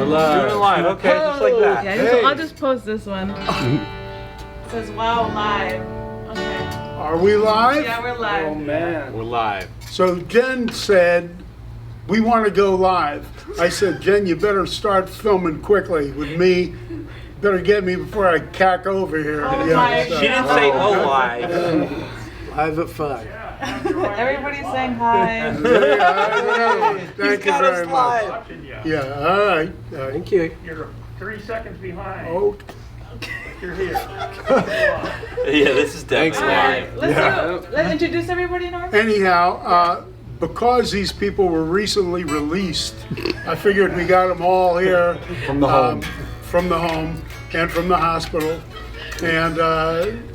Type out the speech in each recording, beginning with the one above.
live. We're live. Doing it live. Okay, just like that. Yeah, Hey. I'll just post this one. It says wow live. Okay. Are we live? Yeah, we're live. Oh man. We're live. So Jen said, we want to go live. I said, Jen, you better start filming quickly with me. Better get me before I cack over here. Oh my so- She didn't say oh live. Live at 5. Everybody's saying hi. Yeah, thank you very much. Yeah, all right. Thank you. You're 3 seconds behind. Oh, You're here. Yeah, this is Thanks, definitely All right, let's introduce everybody, Norm. anyhow, because these people were recently released, I figured we got them all here. From the home. From the home and from the hospital. And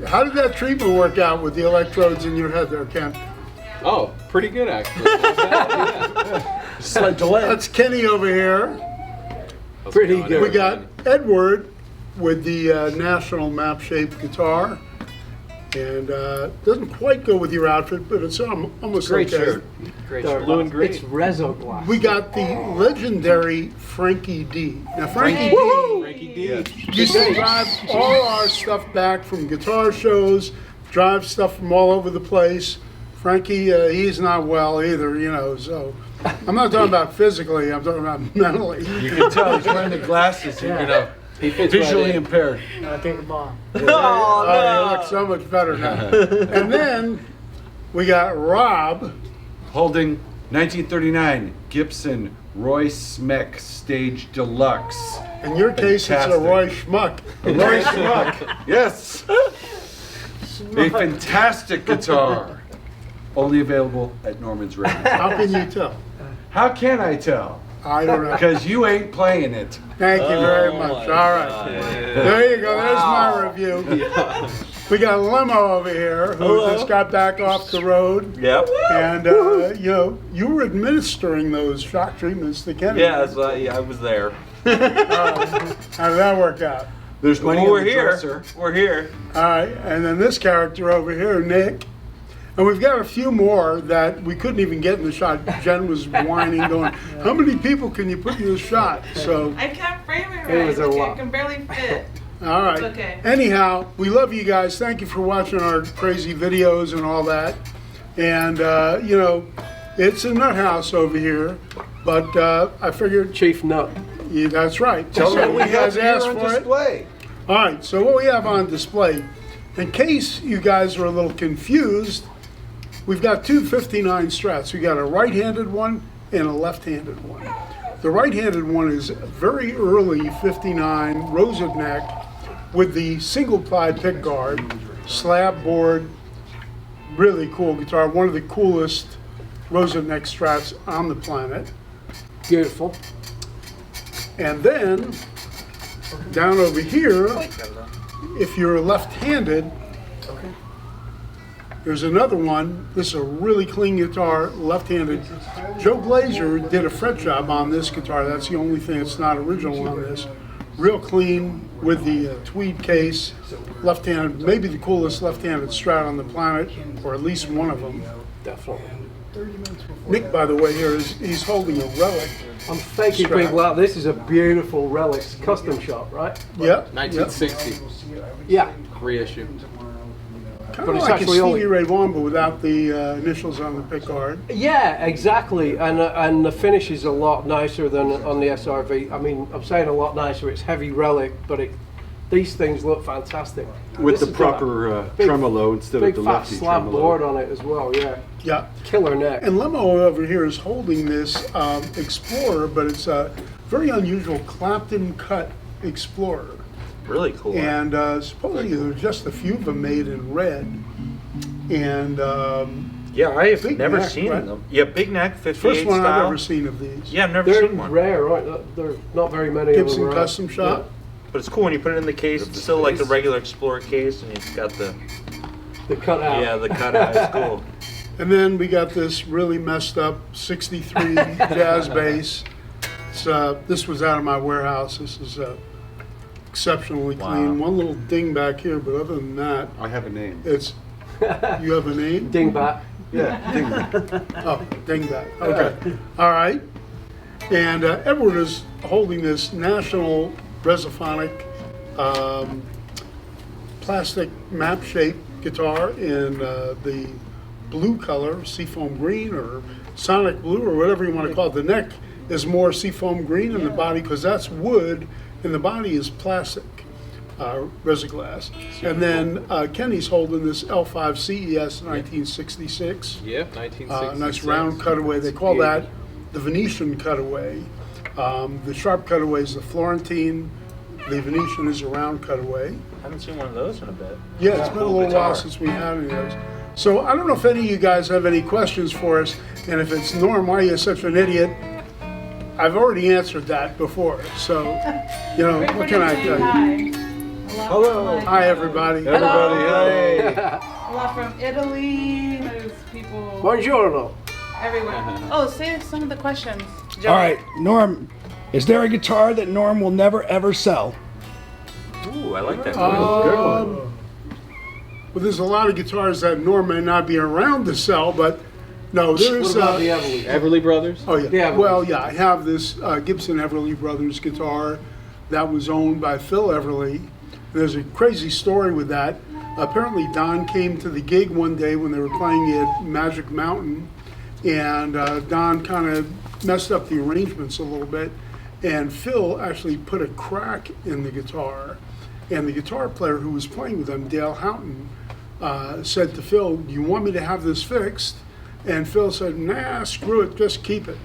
how did that treatment work out with the electrodes in your head there, Ken? Oh, pretty good actually. Slight delay. That's Kenny over here. Pretty good. We got Edward with the National Map Shape guitar. And doesn't quite go with your outfit, but it's almost Great okay. shirt. great. Blue and green. It's Rezo glass. We got the legendary Frankie D. Now, Frankie D Frankie D. used to drive all our stuff back from guitar shows, drive stuff from all over the place. Frankie, he's not well either, you know, so I'm not talking about physically, I'm talking about mentally. You can tell he's wearing the glasses. You know, He fits visually right in. impaired. I think the bomb. Oh, he looks so much better now. And then we got Rob. Holding 1939 Gibson Roy Smeck Stage Deluxe. In your case, it's a Fantastic. Roy Schmuck. Roy Smeck. Yes. A fantastic guitar. Only available at Norman's Records. How can you tell? How can I tell? I don't know. Because you ain't playing it. Thank you very much. All right. There you go. There's my review. We got a limo over here who just got back off the road. Yep. And, you know, you were administering those shock treatments to Kennedy. Yeah, I was there. How did that work out? There's money Well, on we're the here. dresser. We're here. All right. And then this character over here, Nick. And we've got a few more that we couldn't even get in the shot. Jen was whining, going, how many people can you put in this shot? So, I can't frame it It right. was a Look, lot. I can barely fit. all right. It's okay. Anyhow, we love you guys. Thank you for watching our crazy videos and all that. And, you know, it's a nut house over here. But I figured, Chief Nut. yeah, that's right. Tell So them we you guys have here asked on for it. display. All right, so what we have on display, in case you guys are a little confused, we've got two 59 Strats. We got a right-handed one and a left-handed one. The right-handed one is a very early 59 Rosewood neck with the single-ply pickguard, slab board, really cool guitar, one of the coolest Rosewood neck Strats on the planet. Beautiful. And then, down over here, if you're left-handed, there's another one. This is a really clean guitar, left-handed. Joe Glazer did a fret job on this guitar. That's the only thing that's not original on this. Real clean with the tweed case, left-handed, maybe the coolest left-handed Strat on the planet, or at least one of them. Definitely. Nick, by the way, here he's holding a relic. I'm faking Strap. people out. This is a beautiful Relics custom shop, right? Yep. 1960 Yeah. reissue. Kind But of it's like a actually only- Stevie Ray Vaughan, but without the initials on the pickguard. Yeah, exactly. And the finish is a lot nicer than on the SRV. I mean, I'm saying a lot nicer. It's heavy Relic, but these things look fantastic. With This the has got a proper big- tremolo instead big of the fat lefty slab tremolo. board on it as well. Yeah. Yeah. Killer neck. And Lemo over here is holding this Explorer, but it's a very unusual Clapton cut Explorer. Really cool. And supposedly there's just a few of them made in red. And Yeah, I have Big never neck, seen right? them. Yeah, big neck, 58 first one style. I've ever seen of these. Yeah, I've never They're seen one. rare, right? There's not very many of Gibson them. Custom Shop. But it's cool when you put it in the case. It's still like the regular Explorer case, and it's got the The cutout. yeah, the cutout. It's cool. And then we got this really messed up 63 jazz bass. It's, this was out of my warehouse. This is exceptionally clean. Wow. One little ding back here, but other than that, I have a name. it's, you have a name? Dingbat. Yeah, ding. Oh, dingbat. Okay. All right. And Edward is holding this National Resophonic plastic map-shaped guitar in the blue color, seafoam green or sonic blue or whatever you want to call it. The neck is more seafoam green in the body because that's wood and the body is plastic, Resiglass. And then Kenny's holding this L5 CES 1966. Yep, 1966. Nice round cutaway. They call that the Venetian cutaway. The sharp cutaway is the Florentine. The Venetian is a round cutaway. I haven't seen one of those in a bit. Yeah, it's been a little Guitar. while since we had any of those. So I don't know if any of you guys have any questions for us, and if it's Norm, why are you such an idiot? I've already answered that before, so, you know, what can I tell you? Hello. Hi, everybody. Everybody, hey. A lot from Italy. There's people Buongiorno. everywhere. Oh, say some of the questions. All right, Norm, is there a guitar that Norm will never ever sell? Ooh, I like that. Well, there's a lot of guitars that Norm may not be around to sell, but no, there's. What about the Everly? Everly Brothers? Oh, yeah. Yeah, Well, yeah, I have this Gibson Everly Brothers guitar that was owned by Phil Everly. There's a crazy story with that. Apparently, Don came to the gig one day when they were playing at Magic Mountain, and Don kind of messed up the arrangements a little bit, and Phil actually put a crack in the guitar. And the guitar player who was playing with them, Dale Houghton, said to Phil, "Do you want me to have this fixed?" And Phil said, "Nah, screw it, just keep it."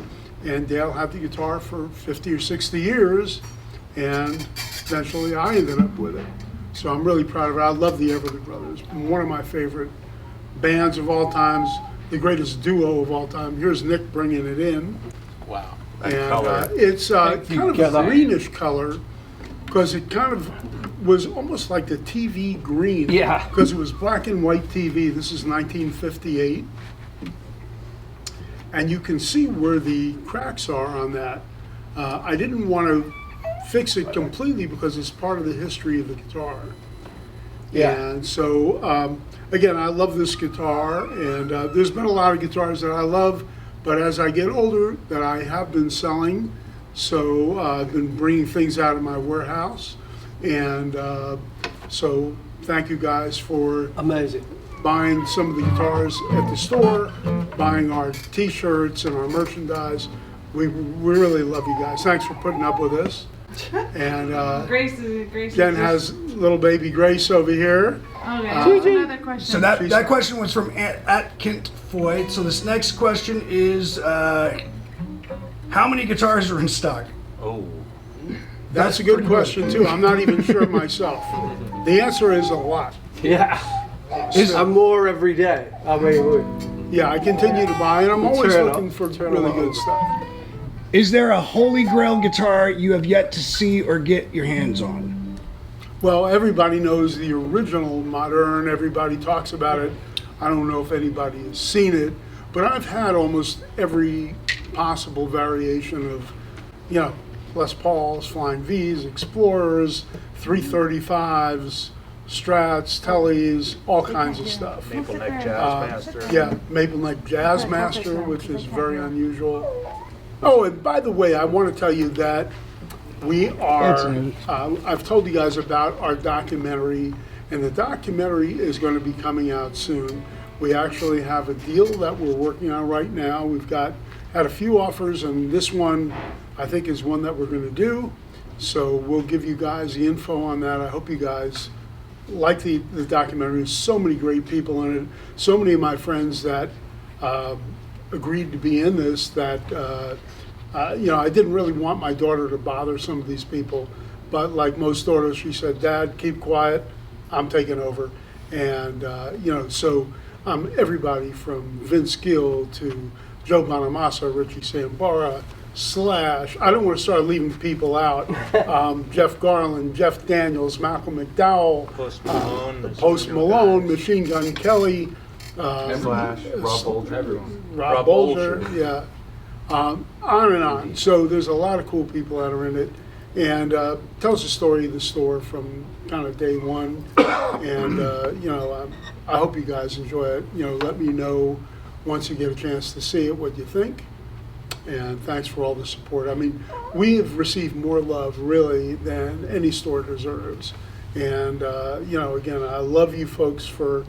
And Dale had the guitar for 50 or 60 years, and eventually I ended up with it. So I'm really proud of it. I love the Everly Brothers. One of my favorite bands of all times, the greatest duo of all time. Here's Nick bringing it in. Wow. And color. it's kind of get a that. greenish color because it kind of was almost like the TV green. Yeah. Because it was black and white TV. This is 1958. And you can see where the cracks are on that. I didn't want to fix it completely because it's part of the history of the guitar. Yeah. And so, again, I love this guitar, and there's been a lot of guitars that I love, but as I get older, that I have been selling, so I've been bringing things out of my warehouse, and so thank you guys for Amazing. buying some of the guitars at the store, buying our t-shirts and our merchandise. We really love you guys. Thanks for putting up with us. And Grace is Jen has little baby Grace over here. Okay, another question. So that question was from at Kent Foy. So this next question is, how many guitars are in stock? Oh, That's a good question too. I'm not even sure myself. The answer is a lot. Yeah. And more every day. I mean, Yeah, I continue to buy, and I'm always Turn looking up, for turn really them good on. stuff. Is there a holy grail guitar you have yet to see or get your hands on? Well, everybody knows the original Modern. Everybody talks about it. I don't know if anybody has seen it, but I've had almost every possible variation of, you know, Les Pauls, Flying V's, Explorers, 335s, Strats, Tellys, all kinds of stuff. Maple Neck Jazz Master. Yeah, Maple Neck Jazz Master, which is very unusual. Oh, and by the way, I want to tell you that we are, I've told you guys about our documentary, and the documentary is going to be coming out soon. We actually have a deal that we're working on right now. We've had a few offers, and this one, I think, is one that we're going to do. So we'll give you guys the info on that. I hope you guys like the documentary. There's so many great people in it. So many of my friends that agreed to be in this that, you know, I didn't really want my daughter to bother some of these people. But like most daughters, she said, "Dad, keep quiet. I'm taking over." And, you know, so everybody from Vince Gill to Joe Bonamassa, Richie Sambora, Slash, I don't want to start leaving people out, Jeff Garland, Jeff Daniels, Malcolm McDowell, Post Malone. Post Malone, Machine Gun Kelly, Slash, Rob Bolger. Rob Bolger, yeah, on and on. So there's a lot of cool people that are in it, and tells the story of the store from kind of day one. And you know, I hope you guys enjoy it. You know, let me know once you get a chance to see it what you think. And thanks for all the support. I mean, we have received more love really than any store deserves. And, again, I love you folks for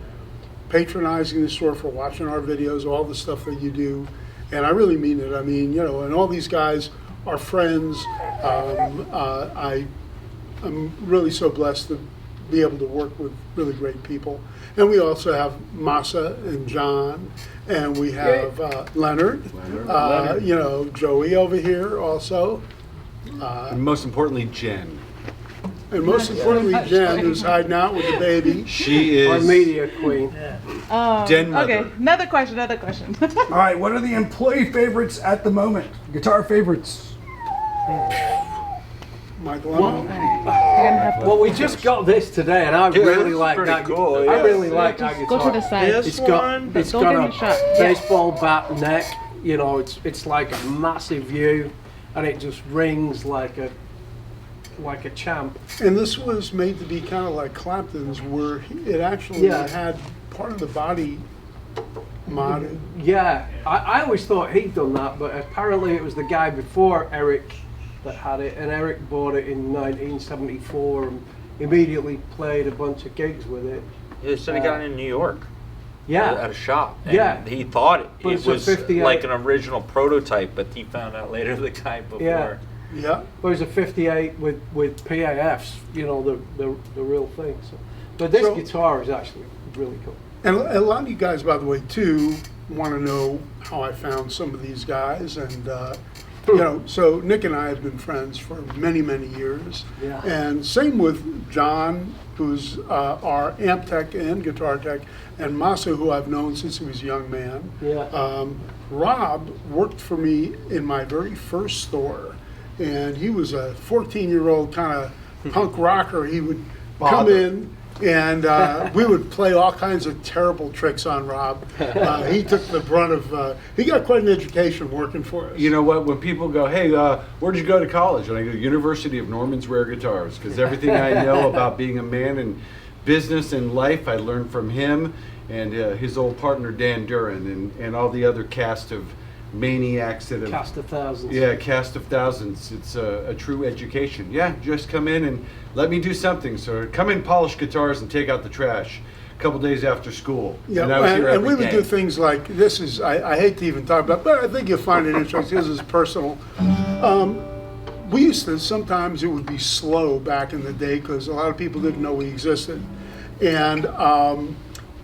patronizing the store, for watching our videos, all the stuff that you do. And I really mean it. I mean, and all these guys are friends. I'm really so blessed to be able to work with really great people. And we also have Masa and John, and we have Leonard, Joey over here also. And most importantly, Jen. And most importantly, Jen, who's hiding out with the baby. She Our is media queen. Den mother. Okay, another question. All right, what are the employee favorites at the moment? Guitar favorites. Michael, I'm- Well, we just got this today, and I really like pretty that. cool, I yeah. really like that guitar. Go to the side. This It's got one? it's Don't got give me a a shot. Yeah. baseball bat neck. It's like a massive view, and it just rings like a champ. and this was made to be kind of like Clapton's, where it actually Yeah. had part of the body modded. Yeah, I always thought he'd done that, but apparently it was the guy before Eric that had it, and Eric bought it in 1974 and immediately played a bunch of gigs with it. He said he got it in New York. At Yeah, a shop. And Yeah. he thought But it it's a was 58. like an original prototype, but he found out later the guy before. Yeah. Yeah. but it was a 58 with PAFs, the real thing. So, but this So- guitar is actually really cool. And a lot of you guys, by the way, too, want to know how I found some of these guys. And, so Nick and I have been friends for many, many years. Yeah. And same with John, who's our amp tech and guitar tech, and Masa, who I've known since he was a young man. Yeah. Rob worked for me in my very first store. And he was a 14-year-old kind of punk rocker. He would come in, and we would play all kinds of terrible tricks on Rob. He took the brunt of, he got quite an education working for us. You know what? When people go, hey, where'd you go to college? And I go, University of Norman's Rare Guitars, because everything I know about being a man in business and life, I learned from him and his old partner Dan Duran and all the other cast of maniacs that have Cast of thousands. Yeah, cast of thousands. It's a true education. Yeah, just come in and let me do something. So come in, polish guitars, and take out the trash. A couple days after school. Yeah, and I was here and every we would day. do things like, this is, I hate to even talk about, but I think you'll find it interesting, this is personal. We used to, sometimes it would be slow back in the day, because a lot of people didn't know we existed. And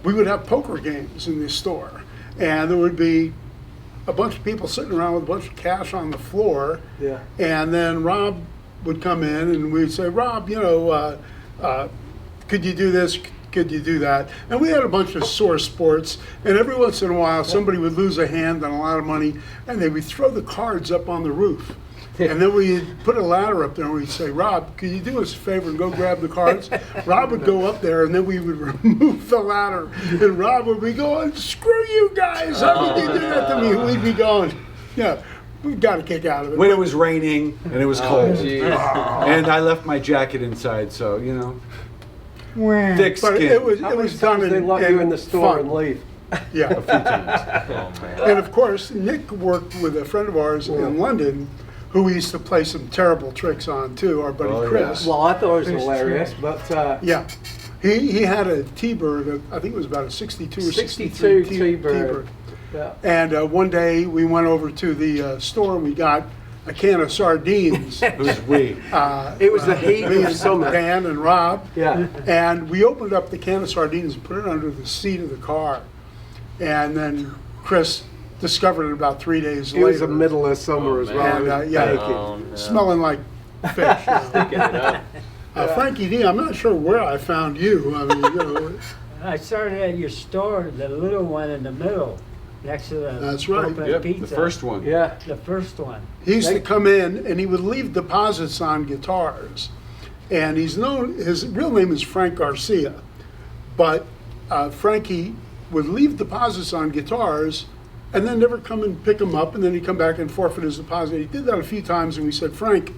we would have poker games in this store. And there would be a bunch of people sitting around with a bunch of cash on the floor. Yeah. And then Rob would come in and we'd say, Rob, could you do this? Could you do that? And we had a bunch of sore sports. And every once in a while, somebody would lose a hand on a lot of money, and they would throw the cards up on the roof. And then we'd put a ladder up there and we'd say, Rob, could you do us a favor and go grab the cards? Rob would go up there and then we would remove the ladder. And Rob would be going, screw you guys, how would you do that to me? And we'd be going, we got a kick out of it. When it was raining and it was cold. geez. And I left my jacket inside, so, thick But skin. it was How many done times they in, lock you in the store fun. and leave? Yeah. Oh, man. And of course, Nick worked with a friend of ours in London who we used to play some terrible tricks on too, our buddy Oh, yeah. Chris. Well, I thought it was hilarious, but Yeah. He had a T-Bird, I think it was about a 62 or 62 63 T-Bird. Yeah. And one day we went over to the store and we got a can of sardines. Who's we? It was the heat Me of and summer. Dan and Rob. Yeah. And we opened up the can of sardines and put it under the seat of the car. And then Chris discovered it about 3 days It later. was the middle of summer as well. And, It was yeah, baking. Oh, no. smelling like fish. Frankie D, I'm not sure where I found you. I mean, I started at your store, the little one in the middle, next to the That's right. Open Yep, Pizza. the first one. Yeah. The first one. he used to come in and he would leave deposits on guitars. And he's known, his real name is Frank Garcia. But Frankie would leave deposits on guitars and then never come and pick them up, and then he'd come back and forfeit his deposit. He did that a few times, and we said, Frank,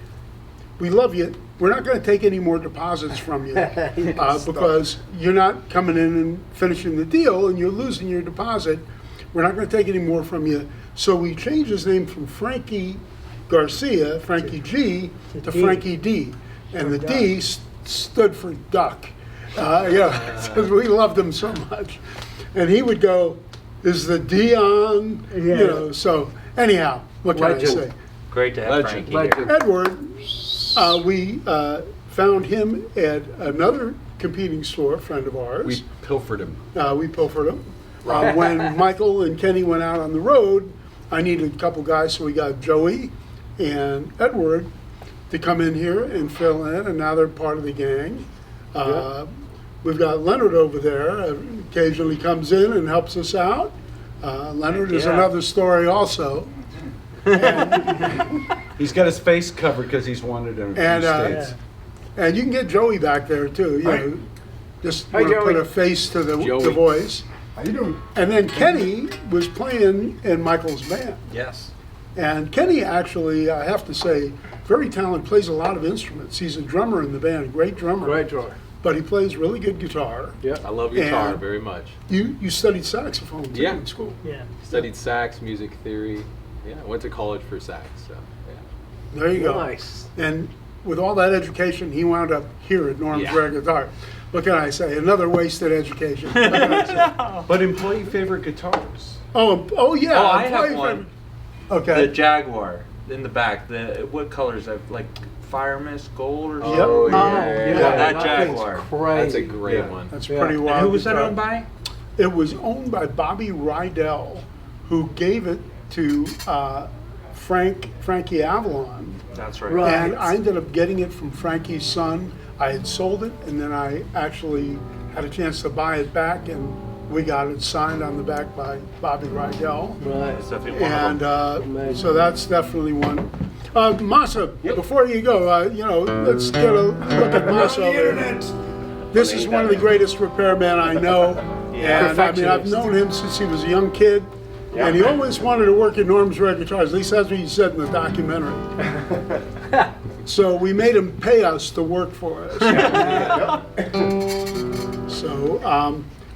we love you. We're not going to take any more deposits from you because you're not coming in and finishing the deal, and you're losing your deposit. We're not going to take any more from you. So we changed his name from Frankie Garcia, Frankie G, to D. Frankie D. And the For D stood for duck. Yeah, because we loved him so much. And he would go, is the D on? Yeah. You know, so anyhow, what can Legend. I say? Great to have Legend. Frankie here. Legend. Edward, we found him at another competing store, friend of ours. We pilfered him. We pilfered him. When Michael and Kenny went out on the road, I needed a couple guys, so we got Joey and Edward to come in here and fill in, and now they're part of the gang. We've got Leonard over there, occasionally comes in and helps us out. Leonard is Yeah. another story also. He's got his face covered because he's wanted in a few And, states. And you can get Joey back there too, you know, just Hi, wanna Joey. put a face to the Joey. voice. How you doing? And then Kenny was playing in Michael's band. Yes. And Kenny actually, I have to say, very talented, plays a lot of instruments. He's a drummer in the band, great drummer. Great drawer. But he plays really good guitar. Yeah. I love guitar And- very much. You studied saxophone too Yeah. in school. Yeah. Studied sax, music theory. Yeah, I went to college for sax. So yeah. There you go. Nice. And with all that education, he wound up here at Norm's Yeah. Rare Guitar. What can I say? Another wasted education. What can I say? But employee favorite guitars. Oh yeah. Oh, I have employee one. favorite- Okay. The Jaguar in the back. The what colors? I've like fire mist gold or something. Yep. Oh, Oh, yeah. yeah, that thing's Jaguar. Crazy. That's a great Yeah. one. That's Yeah. pretty And wild. And who was that guitar. owned by? It was owned by Bobby Rydell, who gave it to Frankie Avalon. That's right. Right. And I ended up getting it from Frankie's son. I had sold it, and then I actually had a chance to buy it back, and we got it signed on the back by Bobby Rydell. Right. It's definitely one And of them. Amazing. so that's definitely one. Masa, before you go, let's get a look at Masa The over there. internet. This is one of the greatest repairmen I know. Yeah. And I mean, I've Perfectionist. known him since he was a young kid. And he always wanted to work at Norm's Rare Guitars. At least that's what he said in the documentary. So we made him pay us to work for us. So,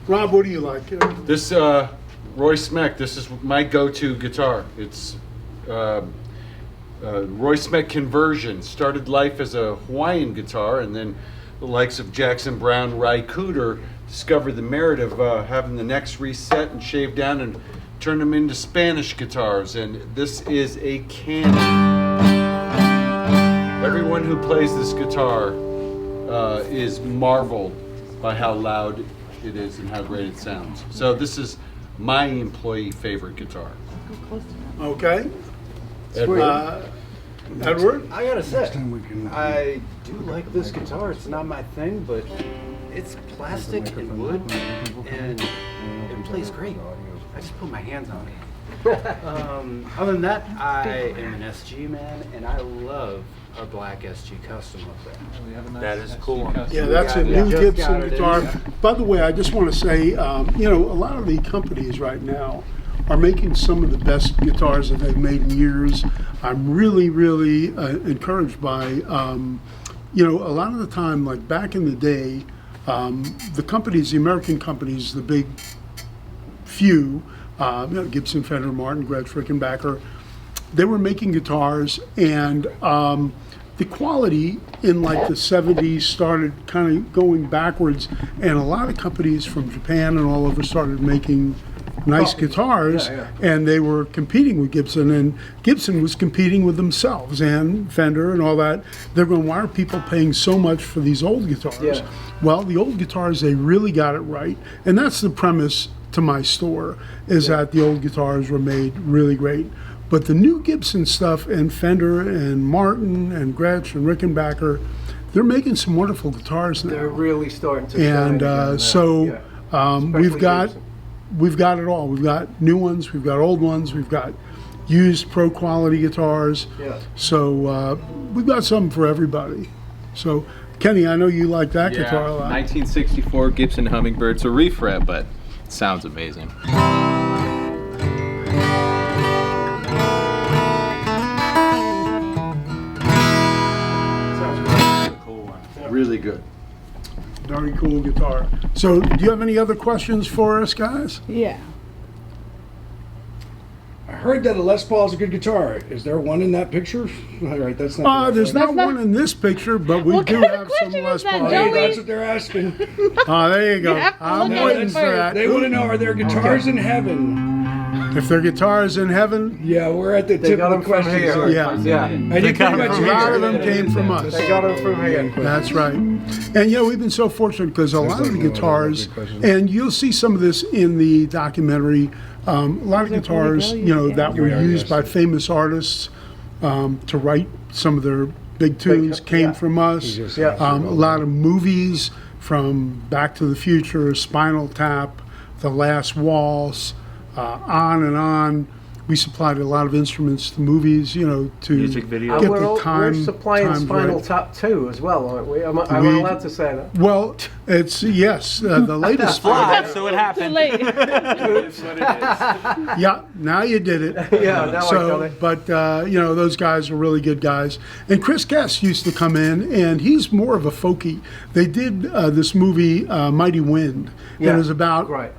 Rob, what do you like? This Roy Smeck. This is my go-to guitar. It's Roy Smeck Conversion. Started life as a Hawaiian guitar, and then the likes of Jackson Brown, Ry Cooder discovered the merit of having the necks reset and shaved down and turn them into Spanish guitars. And this is a cannon. Everyone who plays this guitar is marveled by how loud it is and how great it sounds. So this is my employee favorite guitar. Okay. Sweet. Edward? I gotta say, we can- I do like this guitar. It's not my thing, but it's plastic and wood, and it plays great. I just put my hands on it. Other than that, I am an SG man, and I love our black SG Custom up there. That is a cool one. Yeah, that's a Yeah, new just Gibson got it in. guitar. By the way, I just want to say, a lot of the companies right now are making some of the best guitars that they've made in years. I'm really, really encouraged by, a lot of the time, like back in the day, the companies, the American companies, the big few, Gibson, Fender, Martin, Gretsch, Rickenbacker, they were making guitars, and the quality in like the 70s started kind of going backwards, and a lot of companies from Japan and all over started making nice guitars, and they were competing with Gibson, and Gibson was competing with themselves and Fender and all that. They're going, why are people paying so much for these old guitars? Yeah. Well, the old guitars, they really got it right, and that's the premise to my store, is that the old guitars were made really great. But the new Gibson stuff, and Fender and Martin and Gretsch and Rickenbacker, they're making some wonderful guitars now. They're really starting to shine And again now. so Yeah. we've Especially got Gibson. we've got it all. We've got new ones, we've got old ones, we've got used pro quality guitars. Yeah. So we've got something for everybody. So Kenny, I know you like that Yeah, guitar a lot. 1964 Gibson Hummingbird. It's a refret, but it sounds amazing. Cool one. Really good. Very cool guitar. So do you have any other questions for us, guys? Yeah. All heard that a Les Paul is a good guitar. Is there one in that picture? All right, that's not. There's not one in this picture, but we What do kind of have some question Les is that, Paul. Joey? That's what they're asking. There you go. You have to I'm look at waiting it for first. that. They want to know, are there guitars in heaven? If their guitar's in heaven, Yeah, we're at the They tip got of them the from question. here. sir. yeah, And you pretty much a lot of them answered it. came from us. They got them from here. That's right. And we've been so fortunate because a lot of the guitars, and you'll see some of this in the documentary, a lot of guitars, that were used by famous artists to write some of their big tunes came from us. Yeah. A lot of movies from Back to the Future, Spinal Tap, The Last Waltz, on and on. We supplied a lot of instruments to movies, to Music videos. get And the time. we're supplying timed Spinal right. Tap too as well, aren't we? Am I We- allowed to say that? Well, it's yes, the latest. Live, so it Too happened. late. Yeah, now you did it. Yeah, now I got it. But those guys are really good guys. And Chris Guest used to come in, and he's more of a folky. They did this movie Mighty Wind, Yeah, and it was about right.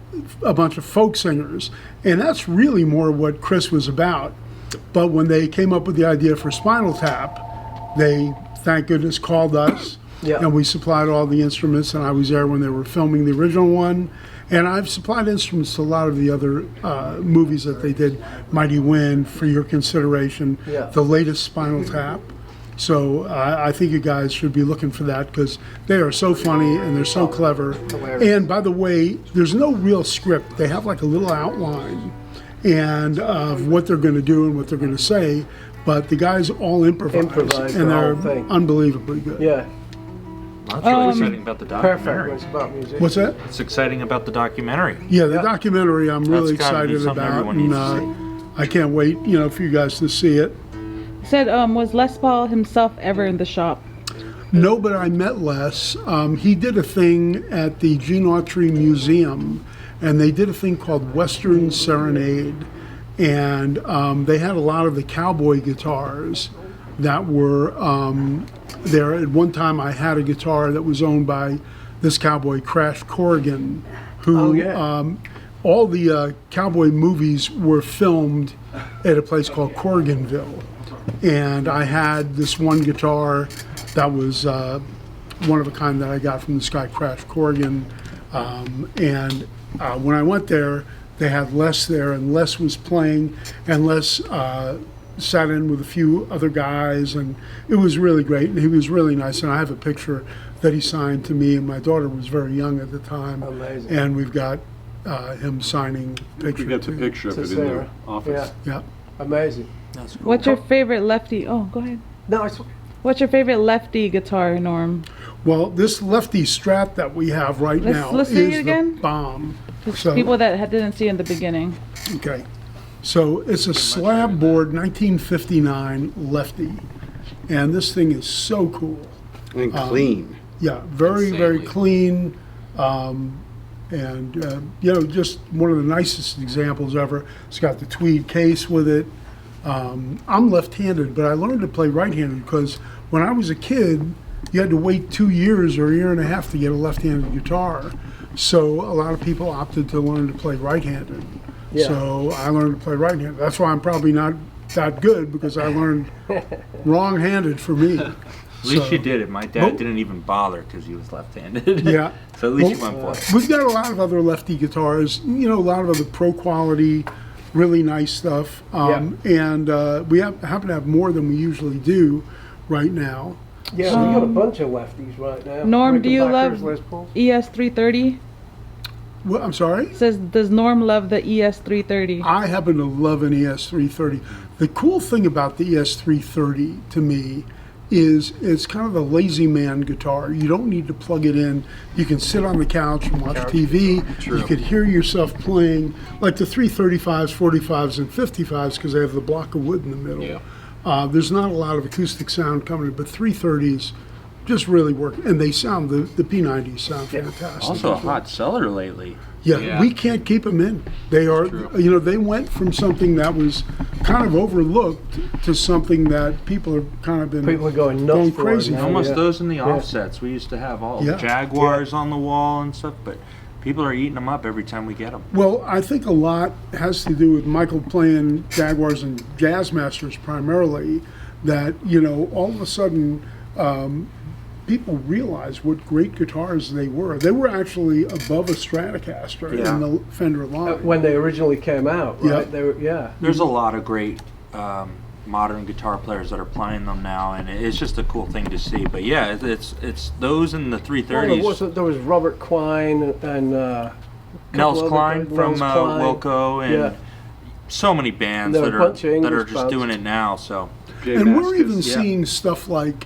a bunch of folk singers, and that's really more what Chris was about. But when they came up with the idea for Spinal Tap, they, thank goodness, called us. Yeah. And we supplied all the instruments, and I was there when they were filming the original one. And I've supplied instruments to a lot of the other movies that they did, Mighty Wind, For Your Consideration, Yeah. the latest Spinal Tap. So I think you guys should be looking for that because they are so funny and they're so clever. Hilarious. And by the way, there's no real script. They have like a little outline and of what they're going to do and what they're going to say, but the guys all improvise Improvise and the they're whole thing. unbelievably good. Yeah, That's really exciting about the perfect documentary. when it's about music. What's that? It's exciting about the documentary. Yeah, the documentary I'm really That's gotta be excited something about, everyone and needs to I can't wait, for you guys to see it. Said, was Les Paul himself ever in the shop? No, but I met Les. He did a thing at the Gene Autry Museum, and they did a thing called Western Serenade, and they had a lot of the cowboy guitars that were there. At one time, I had a guitar that was owned by this cowboy, Crash Corrigan, who Oh, yeah. all the cowboy movies were filmed at a place called Corriganville. And I had this one guitar that was one of a kind that I got from this guy, Crash Corrigan. And when I went there, they had Les there, and Les was playing, and Les sat in with a few other guys, and it was really great. And he was really nice. And I have a picture that he signed to me, and my daughter was very young at the time. Amazing. And we've got him signing picture. We got the too. picture of To it in the Sarah. office. Yeah. Amazing. What's your favorite lefty? Oh, go ahead. No, it's What's your favorite lefty guitar, Norm? Well, this lefty Strat that we have right now let's is see it the again. bomb. So, People that didn't see in the beginning. okay. So it's a slab board 1959 lefty. And this thing is so cool. And clean. Yeah, very, very Insanely. clean. Just one of the nicest examples ever. It's got the tweed case with it. I'm left-handed, but I learned to play right-handed because when I was a kid, you had to wait 2 years or a year and a half to get a left-handed guitar. So a lot of people opted to learn to play right-handed. Yeah. So I learned to play right-handed. That's why I'm probably not that good because I learned wrong-handed for me. At least So- you did it. My dad Nope. didn't even bother because he was left-handed. Yeah. So at least you Well, went for it. We've got a lot of other lefty guitars, a lot of other pro quality, really nice stuff. And we happen to have more than we usually do right now. yeah. We got a bunch of lefties right now. Norm, do you Rickenbackers, love Les Paul? ES330? Well, I'm sorry? Says, does Norm love the ES330? I happen to love an ES330. The cool thing about the ES330 to me is it's kind of a lazy man guitar. You don't need to plug it in. You can sit on the couch and watch TV. You could hear yourself playing like the 335s, 45s, and 55s because they have the block of wood in the middle. Yeah. There's not a lot of acoustic sound coming in, but 330s just really work. And they sound, the P90s sound fantastic. Also a as well. hot seller lately. Yeah, Yeah. we can't keep them in. They are, they went from something that was kind of overlooked to something that people are kind of been People are going nuts for it crazy. now. Almost yeah. those in the Yeah. offsets. We used to have all Yeah. Jaguars on the wall and stuff, but People are eating them up every time we get them. Well, I think a lot has to do with Michael playing Jaguars and Jazzmasters primarily, that, you know, all of a sudden people realized what great guitars they were. They were actually above a Stratocaster Yeah. in the Fender line. When they originally came out, right? Yeah. They were, yeah. There's a lot of great modern guitar players that are playing them now, and it's just a cool thing to see. But yeah, it's those in the Well, 330s. there was Robert Klein and Nels couple Klein other from guys, Nels Klein. Wilco, and Yeah. so many bands There are that a bunch of are English just bands. doing it now. So Jay And we're Mascis. even yeah. seeing stuff like,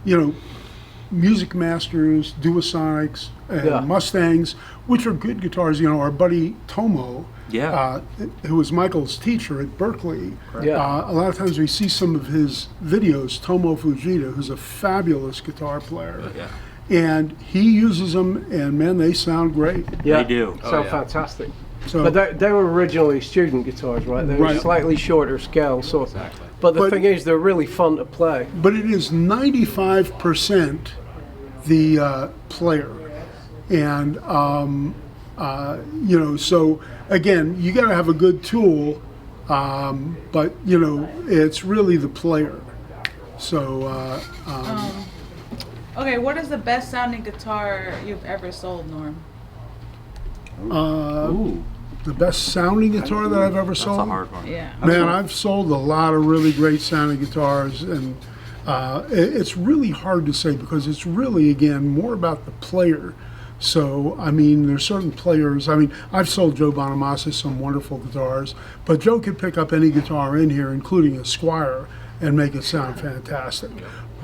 you know, Music Masters, Duosonics, and Yeah. Mustangs, which are good guitars. You know, our buddy Tomo, yeah, who was Michael's teacher at Berkeley. Yeah. A lot of times we see some of his videos, Tomo Fujita, who's a fabulous guitar player. yeah, And he uses them, and man, they sound great. Yeah. they do. Sound fantastic. So, But they were originally student guitars, right? They were Right. slightly shorter scale. So, but the But- thing is, they're really fun to play. but it is 95% the player. And, you know, so again, you got to have a good tool, but, you know, it's really the player. So, Okay, what is the best sounding guitar you've ever sold, Norm? Ooh, the best sounding guitar that I've ever that's sold. a hard one. Yeah. Man, I've sold a lot of really great sounding guitars, and it's really hard to say because it's really, again, more about the player. So, I mean, there's certain players. I mean, I've sold Joe Bonamassa some wonderful guitars, but Joe could pick up any guitar in here, including a Squire, and make it sound fantastic.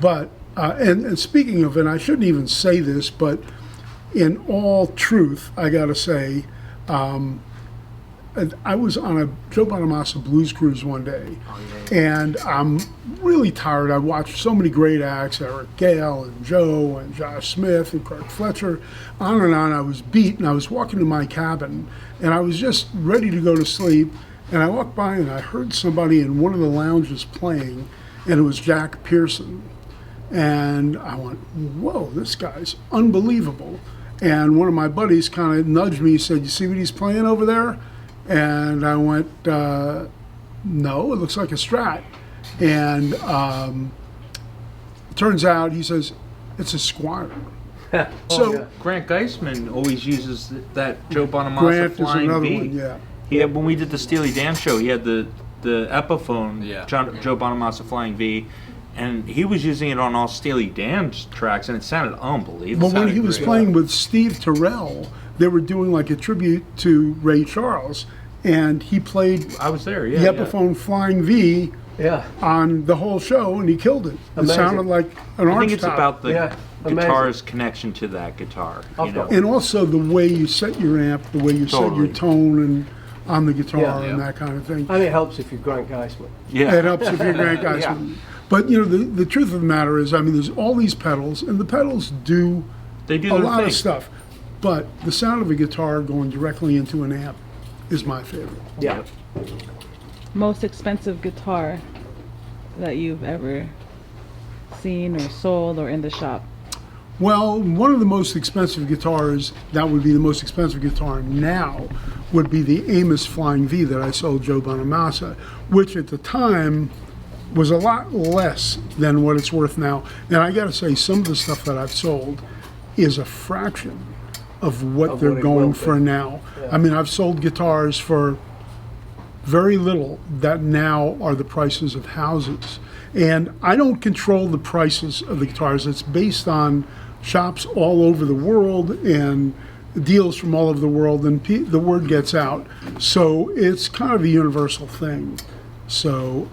But, and speaking of, and I shouldn't even say this, but in all truth, I got to say, I was on a Joe Bonamassa blues cruise one day, and I'm really tired. I watched so many great acts, Eric Gale and Joe and Josh Smith and Kirk Fletcher, on and on. I was beat, and I was walking to my cabin, and I was just ready to go to sleep, and I walked by and I heard somebody in one of the lounges playing, and it was Jack Pearson. And I went, whoa, this guy's unbelievable. And one of my buddies kind of nudged me, said, you see what he's playing over there? And I went, no, it looks like a Strat. And turns out, he says, it's a Squire. So Grant Geisman always uses that Joe Bonamassa Grant is Flying another V. one, yeah. He had, when we did the Steely Dan show, he had the Epiphone Yeah. Joe Bonamassa Flying V, and he was using it on all Steely Dan tracks, and it sounded unbelievable. But when he was playing with Steve Terrell, they were doing like a tribute to Ray Charles, and he played I was there, the Epiphone Flying V Yeah. on the whole show, and he killed it. It Amazing. sounded like an I arch think it's top. about the Yeah, amazing. guitar's connection to that guitar. You know? And also the way you set your amp, the way you set Totally. your tone and on the guitar Yeah. and that kind of thing. And it helps if you're Grant Geisman. Yeah. It helps if you're a great guy. Yeah. But you know, the truth of the matter is, I mean, there's all these pedals, and the pedals do They do a their lot thing. of stuff. But the sound of a guitar going directly into an amp is my favorite. Yeah. Most expensive guitar that you've ever seen or sold or in the shop? Well, one of the most expensive guitars, that would be the most expensive guitar now, would be the Amos Flying V that I sold Joe Bonamassa, which at the time was a lot less than what it's worth now. And I gotta say, some of the stuff that I've sold is a fraction of what Of they're what it going will for be. now. Yeah. I mean, I've sold guitars for very little that now are the prices of houses. And I don't control the prices of the guitars. It's based on shops all over the world and deals from all over the world, and the word gets out. So it's kind of a universal thing. So,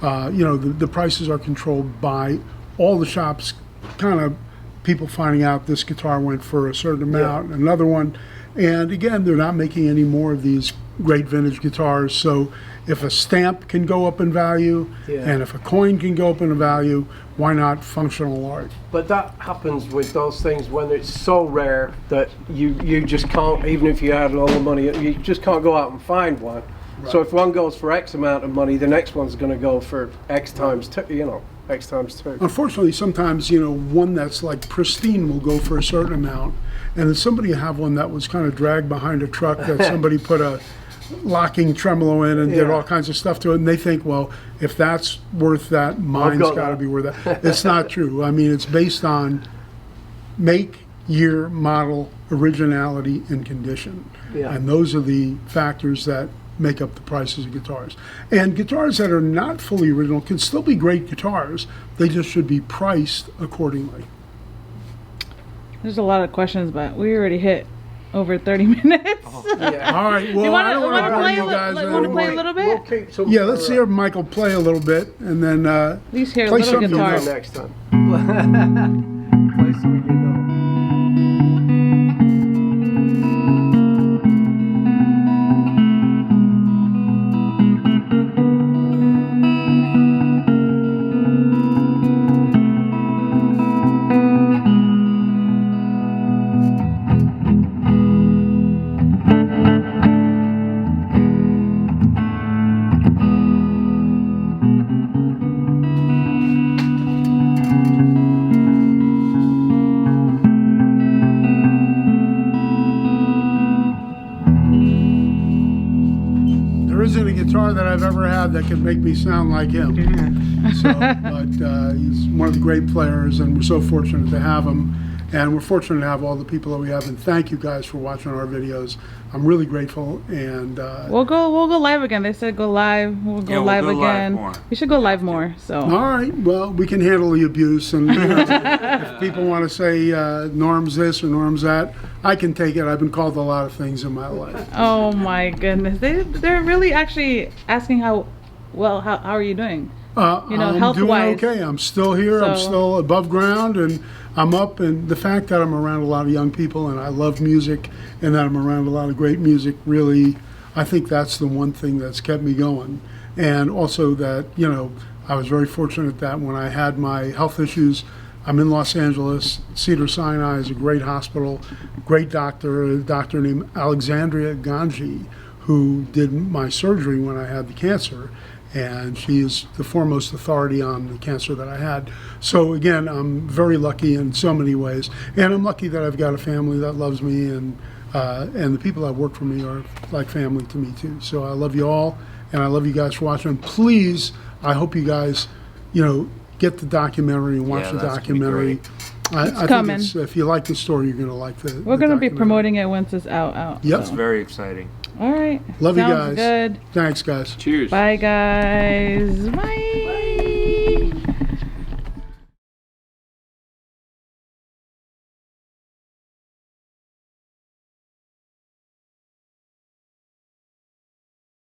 you know, the prices are controlled by all the shops, kind of people finding out this guitar went for a certain amount, and another one. And again, they're not making any more of these great vintage guitars. So if a stamp can go up in value, Yeah. and if a coin can go up in value, why not functional art? But that happens with those things when it's so rare that you just can't, even if you had all the money, you just can't go out and find one. So if one goes for X amount of money, the next one's going to go for X times two, you know, X times two. Unfortunately, sometimes, you know, one that's like pristine will go for a certain amount, and then somebody have one that was kind of dragged behind a truck that somebody put a locking tremolo in and did Yeah. all kinds of stuff to it, and they think, well, if that's worth that, mine's got got to that. be worth that. It's not true. I mean, it's based on make, year, model, originality, and condition. Yeah. And those are the factors that make up the prices of guitars. And guitars that are not fully original can still be great guitars. They just should be priced accordingly. There's a lot of questions, but we already hit over 30 minutes. Yeah. All right, well, You I don't wanna want to bore play you a li- guys. like, in wanna anymore. play a little bit? We'll keep some Yeah, let's hear Michael play a little bit, and then At least hear a play little something guitar. else. next time. Play something you know. there isn't a guitar that I've ever had that could make me sound like him. So, but he's one of the great players, and we're so fortunate to have him. And we're fortunate to have all the people that we have. And thank you guys for watching our videos. I'm really grateful. And We'll go live again. They said go live. We'll go Yeah, we'll live go live again. more. We should go live more. So all right, well, we can handle the abuse. And you know, if people want to say Norm's this or Norm's that, I can take it. I've been called a lot of things in my life. oh my goodness. They're really actually asking how are you doing? You know, I'm health-wise. doing okay. I'm still here. I'm So- still above ground, and I'm up. And the fact that I'm around a lot of young people, and I love music, and that I'm around a lot of great music, really, I think that's the one thing that's kept me going. And also that, you know, I was very fortunate that when I had my health issues, I'm in Los Angeles. Cedars-Sinai is a great hospital, great doctor, a doctor named Alexandria Ganji, who did my surgery when I had the cancer. And she is the foremost authority on the cancer that I had. So again, I'm very lucky in so many ways, and I'm lucky that I've got a family that loves me, and the people that work for me are like family to me too. So I love you all, and I love you guys for watching. And please, I hope you guys, you know, get the documentary and watch Yeah, the that's gonna be documentary. great. I think coming. if you like the story, you're going to like the. We're gonna be documentary. promoting it once it's out. Yep. It's very exciting. All right. Love you Sounds guys. good. Thanks, guys. Cheers. Bye guys. Bye.